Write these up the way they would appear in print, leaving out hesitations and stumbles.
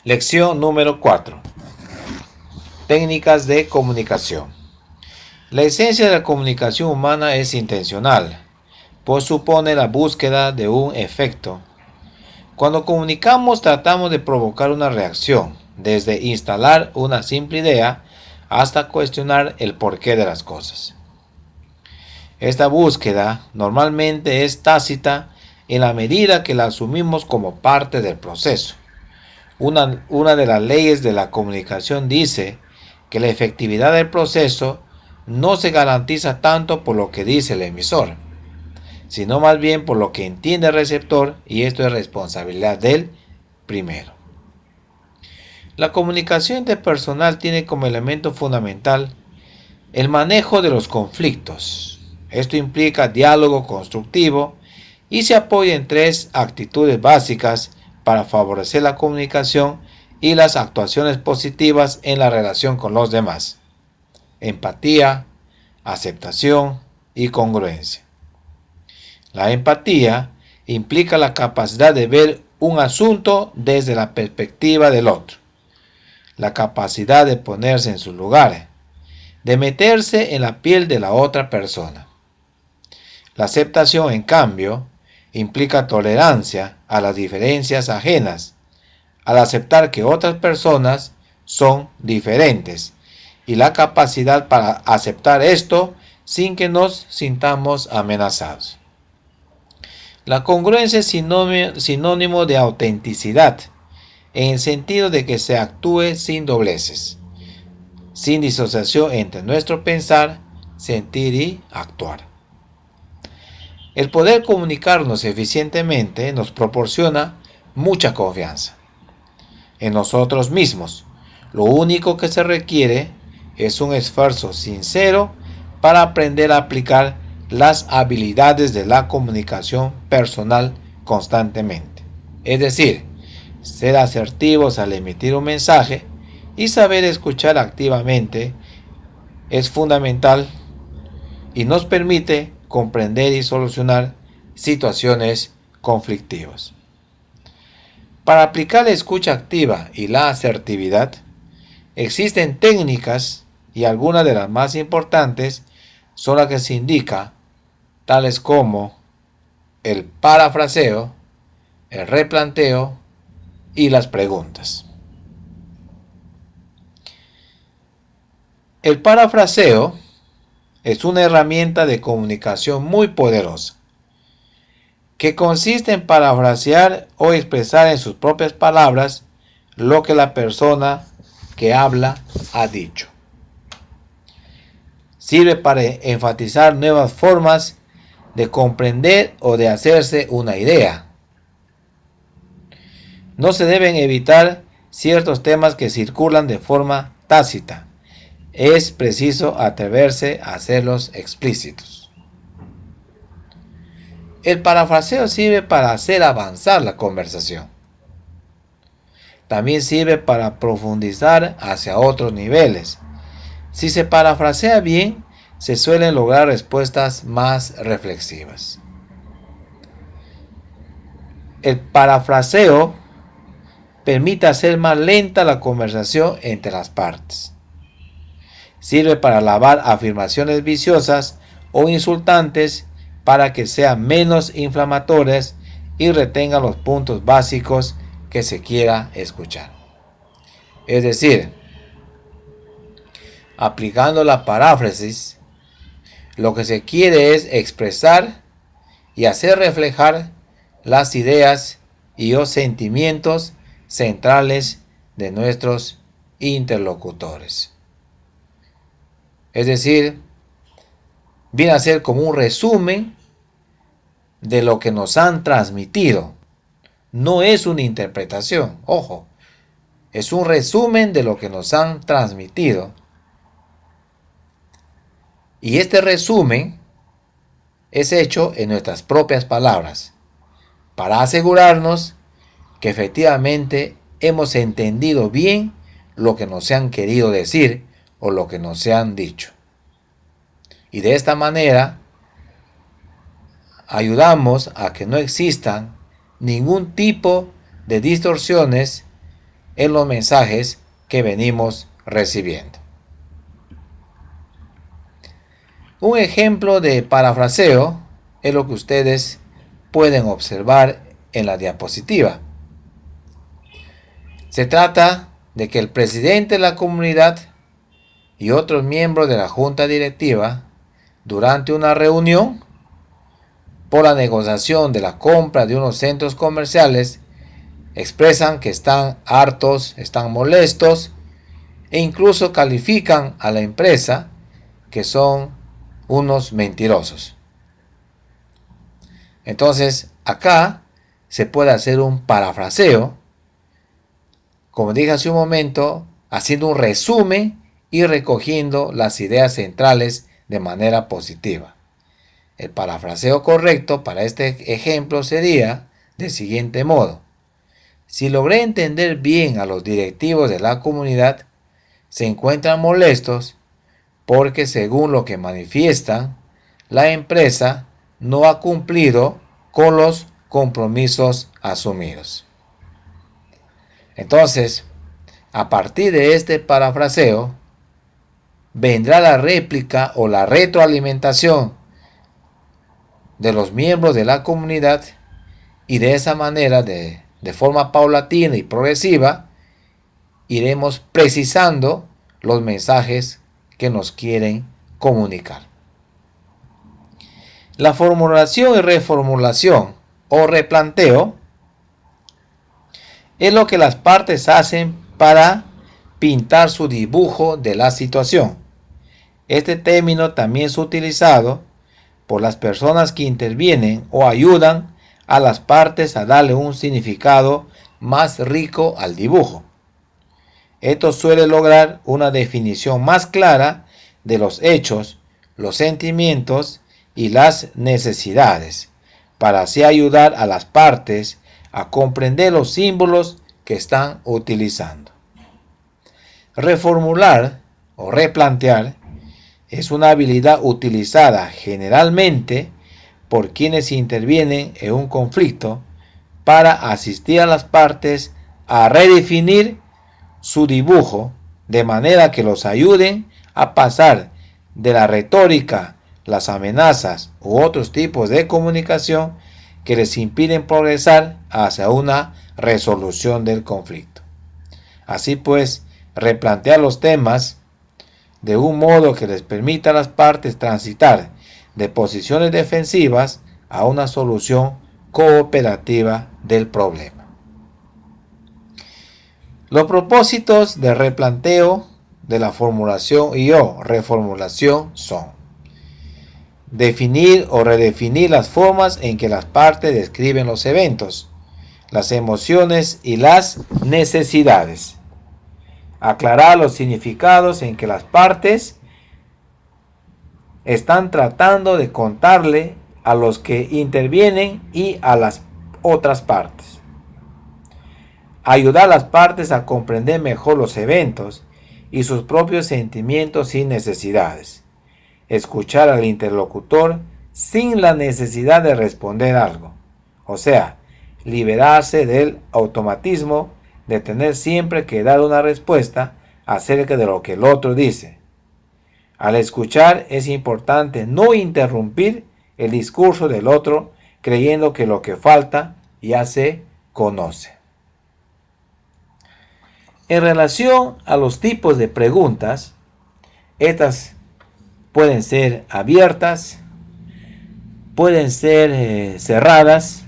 Lección número 4. Técnicas de comunicación. La esencia de la comunicación humana es intencional, pues supone la búsqueda de un efecto. Cuando comunicamos tratamos de provocar una reacción, desde instalar una simple idea hasta cuestionar el porqué de las cosas. Esta búsqueda normalmente es tácita en la medida que la asumimos como parte del proceso. Una de las leyes de la comunicación dice que la efectividad del proceso no se garantiza tanto por lo que dice el emisor, sino más bien por lo que entiende el receptor, y esto es responsabilidad del primero. La comunicación interpersonal tiene como elemento fundamental el manejo de los conflictos. Esto implica diálogo constructivo y se apoya en tres actitudes básicas para favorecer la comunicación y las actuaciones positivas en la relación con los demás: empatía, aceptación y congruencia. La empatía implica la capacidad de ver un asunto desde la perspectiva del otro, la capacidad de ponerse en su lugar, de meterse en la piel de la otra persona. La aceptación, en cambio, implica tolerancia a las diferencias ajenas, al aceptar que otras personas son diferentes, y la capacidad para aceptar esto sin que nos sintamos amenazados. La congruencia es sinónimo de autenticidad, en el sentido de que se actúe sin dobleces, sin disociación entre nuestro pensar, sentir y actuar. El poder comunicarnos eficientemente nos proporciona mucha confianza en nosotros mismos. Lo único que se requiere es un esfuerzo sincero para aprender a aplicar las habilidades de la comunicación personal constantemente. Es decir, ser asertivos al emitir un mensaje y saber escuchar activamente es fundamental y nos permite comprender y solucionar situaciones conflictivas. Para aplicar la escucha activa y la asertividad, existen técnicas, y algunas de las más importantes son las que se indica, tales como el parafraseo, el replanteo y las preguntas. El parafraseo es una herramienta de comunicación muy poderosa, que consiste en parafrasear o expresar en sus propias palabras lo que la persona que habla ha dicho. Sirve para enfatizar nuevas formas de comprender o de hacerse una idea. No se deben evitar ciertos temas que circulan de forma tácita. Es preciso atreverse a hacerlos explícitos. El parafraseo sirve para hacer avanzar la conversación. También sirve para profundizar hacia otros niveles. Si se parafrasea bien, se suelen lograr respuestas más reflexivas. El parafraseo permite hacer más lenta la conversación entre las partes. Sirve para alabar afirmaciones viciosas o insultantes para que sean menos inflamatorias y retengan los puntos básicos que se quiera escuchar. Es decir, aplicando la paráfrasis, lo que se quiere es expresar y hacer reflejar las ideas y los sentimientos centrales de nuestros interlocutores. Es decir, viene a ser como un resumen de lo que nos han transmitido. No es una interpretación, ojo, es un resumen de lo que nos han transmitido. Y este resumen es hecho en nuestras propias palabras, para asegurarnos que efectivamente hemos entendido bien lo que nos han querido decir o lo que nos han dicho. Y de esta manera ayudamos a que no existan ningún tipo de distorsiones en los mensajes que venimos recibiendo. Un ejemplo de parafraseo es lo que ustedes pueden observar en la diapositiva. Se trata de que el presidente de la comunidad y otros miembros de la junta directiva, durante una reunión por la negociación de la compra de unos centros comerciales, expresan que están hartos, están molestos e incluso califican a la empresa que son unos mentirosos. Entonces, acá se puede hacer un parafraseo, como dije hace un momento, haciendo un resumen y recogiendo las ideas centrales de manera positiva. El parafraseo correcto para este ejemplo sería del siguiente modo: si logré entender bien a los directivos de la comunidad, se encuentran molestos porque, según lo que manifiestan, la empresa no ha cumplido con los compromisos asumidos. Entonces, a partir de este parafraseo, vendrá la réplica o la retroalimentación de los miembros de la comunidad, y de esa manera, de forma paulatina y progresiva, iremos precisando los mensajes que nos quieren comunicar. La formulación y reformulación o replanteo es lo que las partes hacen para pintar su dibujo de la situación. Este término también es utilizado por las personas que intervienen o ayudan a las partes a darle un significado más rico al dibujo. Esto suele lograr una definición más clara de los hechos, los sentimientos y las necesidades, para así ayudar a las partes a comprender los símbolos que están utilizando. Reformular o replantear es una habilidad utilizada generalmente por quienes intervienen en un conflicto para asistir a las partes a redefinir su dibujo de manera que los ayuden a pasar de la retórica, las amenazas u otros tipos de comunicación que les impiden progresar hacia una resolución del conflicto. Así pues, replantear los temas de un modo que les permita a las partes transitar de posiciones defensivas a una solución cooperativa del problema. Los propósitos de replanteo de la formulación y o reformulación son: definir o redefinir las formas en que las partes describen los eventos, las emociones y las necesidades. Aclarar los significados en que las partes están tratando de contarle a los que intervienen y a las otras partes. Ayudar a las partes a comprender mejor los eventos y sus propios sentimientos y necesidades. Escuchar al interlocutor sin la necesidad de responder algo. O sea, liberarse del automatismo de tener siempre que dar una respuesta acerca de lo que el otro dice. Al escuchar es importante no interrumpir el discurso del otro creyendo que lo que falta ya se conoce. En relación a los tipos de preguntas, estas pueden ser abiertas, pueden ser cerradas.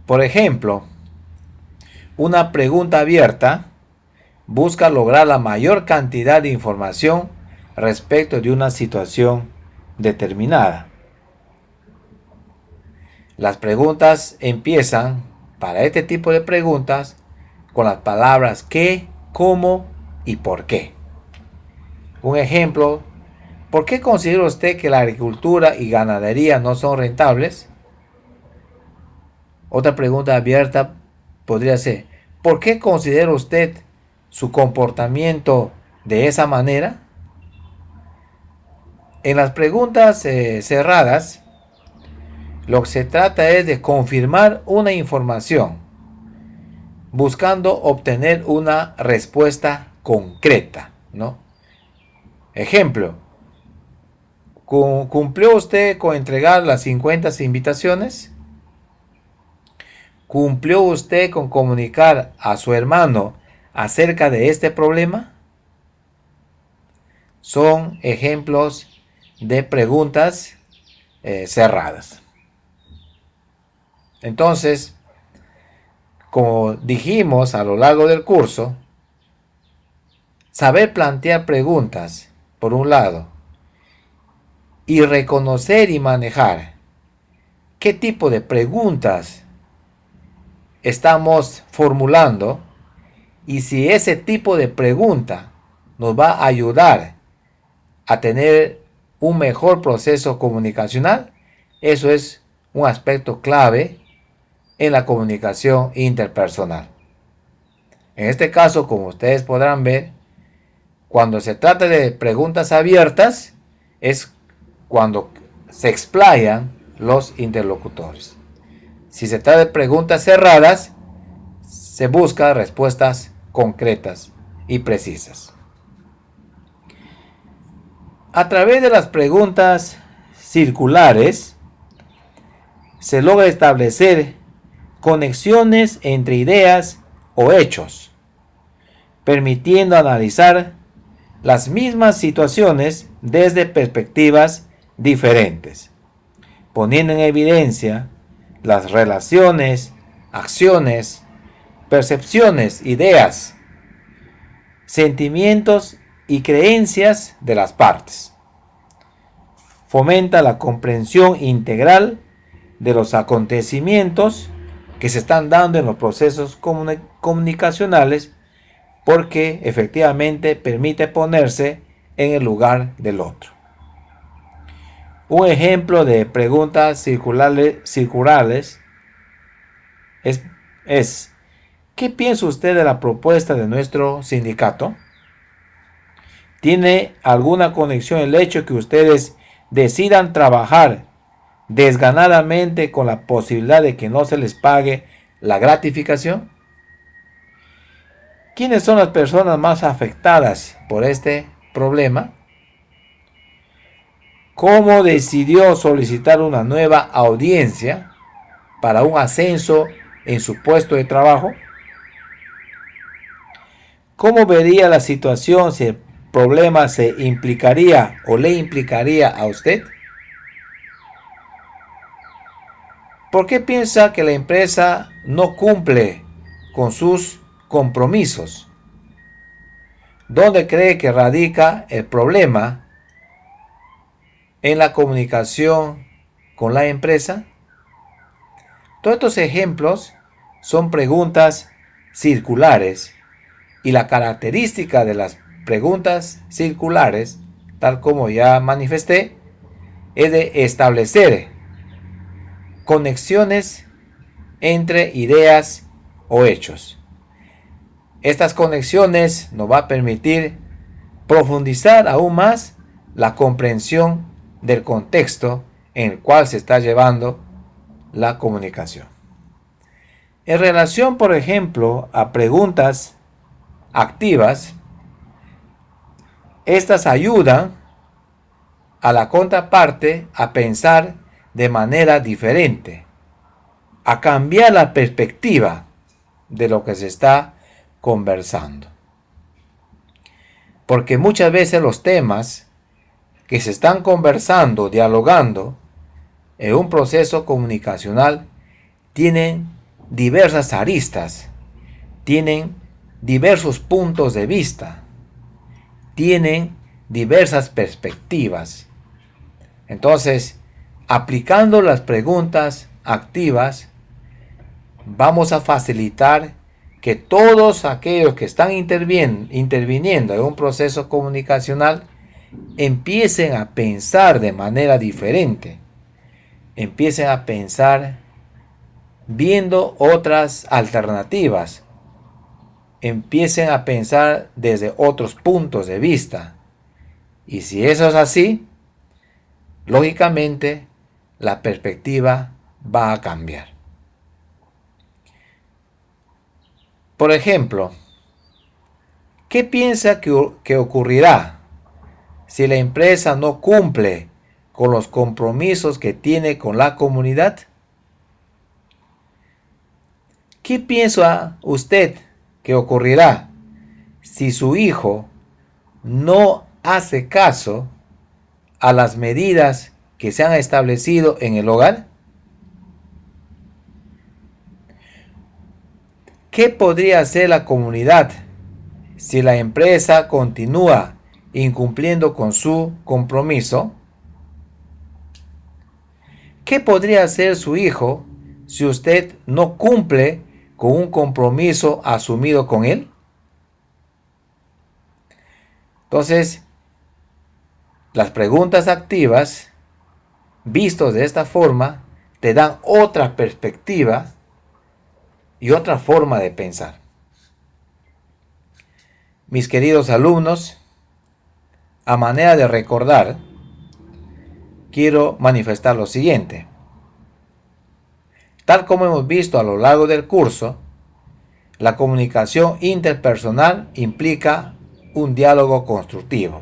Por ejemplo, una pregunta abierta busca lograr la mayor cantidad de información respecto de una situación determinada. Las preguntas empiezan, para este tipo de preguntas, con las palabras qué, cómo y por qué. Un ejemplo: ¿por qué considera usted que la agricultura y ganadería no son rentables? Otra pregunta abierta podría ser: ¿por qué considera usted su comportamiento de esa manera? En las preguntas cerradas, lo que se trata es de confirmar una información buscando obtener una respuesta concreta, ¿no? Ejemplo, ¿cumplió usted con entregar las 50 invitaciones? ¿Cumplió usted con comunicar a su hermano acerca de este problema? Son ejemplos de preguntas cerradas. Entonces, como dijimos a lo largo del curso, saber plantear preguntas, por un lado, y reconocer y manejar qué tipo de preguntas estamos formulando y si ese tipo de pregunta nos va a ayudar a tener un mejor proceso comunicacional, eso es un aspecto clave en la comunicación interpersonal. En este caso, como ustedes podrán ver, cuando se trata de preguntas abiertas, es cuando se explayan los interlocutores. Si se trata de preguntas cerradas, se busca respuestas concretas y precisas. A través de las preguntas circulares, se logra establecer conexiones entre ideas o hechos, permitiendo analizar las mismas situaciones desde perspectivas diferentes, poniendo en evidencia las relaciones, acciones, percepciones, ideas, sentimientos y creencias de las partes. Fomenta la comprensión integral de los acontecimientos que se están dando en los procesos comunicacionales, porque efectivamente permite ponerse en el lugar del otro. Un ejemplo de preguntas circulares es ¿qué piensa usted de la propuesta de nuestro sindicato? ¿Tiene alguna conexión el hecho que ustedes decidan trabajar desganadamente con la posibilidad de que no se les pague la gratificación? ¿Quiénes son las personas más afectadas por este problema? ¿Cómo decidió solicitar una nueva audiencia para un ascenso en su puesto de trabajo? ¿Cómo vería la situación si el problema se implicaría o le implicaría a usted? ¿Por qué piensa que la empresa no cumple con sus compromisos? ¿Dónde cree que radica el problema en la comunicación con la empresa? Todos estos ejemplos son preguntas circulares, y la característica de las preguntas circulares, tal como ya manifesté, es de establecer conexiones entre ideas o hechos. Estas conexiones nos va a permitir profundizar aún más la comprensión del contexto en el cual se está llevando la comunicación. En relación, por ejemplo, a preguntas activas, estas ayudan a la contraparte a pensar de manera diferente, a cambiar la perspectiva de lo que se está conversando. Porque muchas veces los temas que se están conversando, dialogando en un proceso comunicacional tienen diversas aristas, tienen diversos puntos de vista, tienen diversas perspectivas. Entonces, aplicando las preguntas activas, vamos a facilitar que todos aquellos que están interviniendo en un proceso comunicacional empiecen a pensar de manera diferente, empiecen a pensar viendo otras alternativas, empiecen a pensar desde otros puntos de vista. Y si eso es así, lógicamente la perspectiva va a cambiar. Por ejemplo, ¿qué piensa que ocurrirá si la empresa no cumple con los compromisos que tiene con la comunidad? ¿Qué piensa usted que ocurrirá si su hijo no hace caso a las medidas que se han establecido en el hogar? ¿Qué podría hacer la comunidad si la empresa continúa incumpliendo con su compromiso? ¿Qué podría hacer su hijo si usted no cumple con un compromiso asumido con él? Entonces, las preguntas activas, vistos de esta forma, te dan otra perspectiva y otra forma de pensar. Mis queridos alumnos, a manera de recordar, quiero manifestar lo siguiente. Tal como hemos visto a lo largo del curso, la comunicación interpersonal implica un diálogo constructivo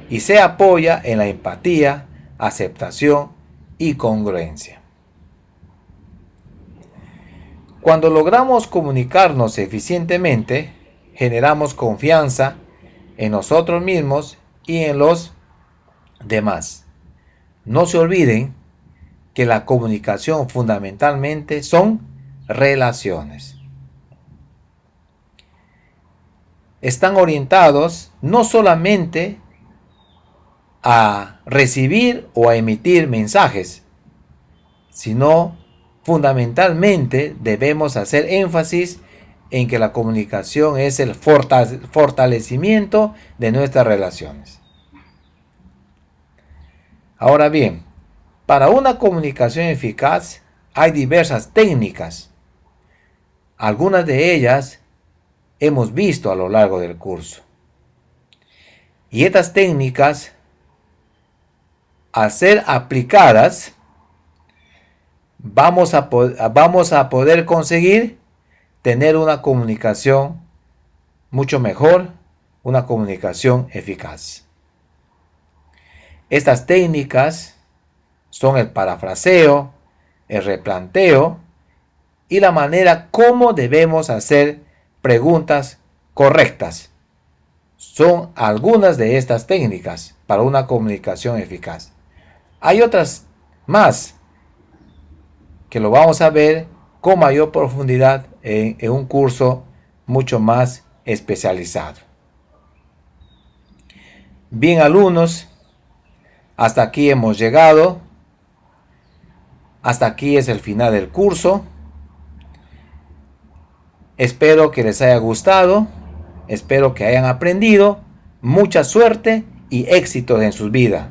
y se apoya en la empatía, aceptación y congruencia. Cuando logramos comunicarnos eficientemente, generamos confianza en nosotros mismos y en los demás. No se olviden que la comunicación fundamentalmente son relaciones. Están orientados no solamente a recibir o a emitir mensajes, sino fundamentalmente debemos hacer énfasis en que la comunicación es el fortalecimiento de nuestras relaciones. Ahora bien, para una comunicación eficaz hay diversas técnicas. Algunas de ellas hemos visto a lo largo del curso. Y estas técnicas, al ser aplicadas, vamos a poder conseguir tener una comunicación mucho mejor, una comunicación eficaz. Estas técnicas son el parafraseo, el replanteo y la manera como debemos hacer preguntas correctas. Son algunas de estas técnicas para una comunicación eficaz. Hay otras más que lo vamos a ver con mayor profundidad en un curso mucho más especializado. Bien, alumnos, hasta aquí hemos llegado. Hasta aquí es el final del curso. Espero que les haya gustado. Espero que hayan aprendido. Mucha suerte y éxito en sus vidas.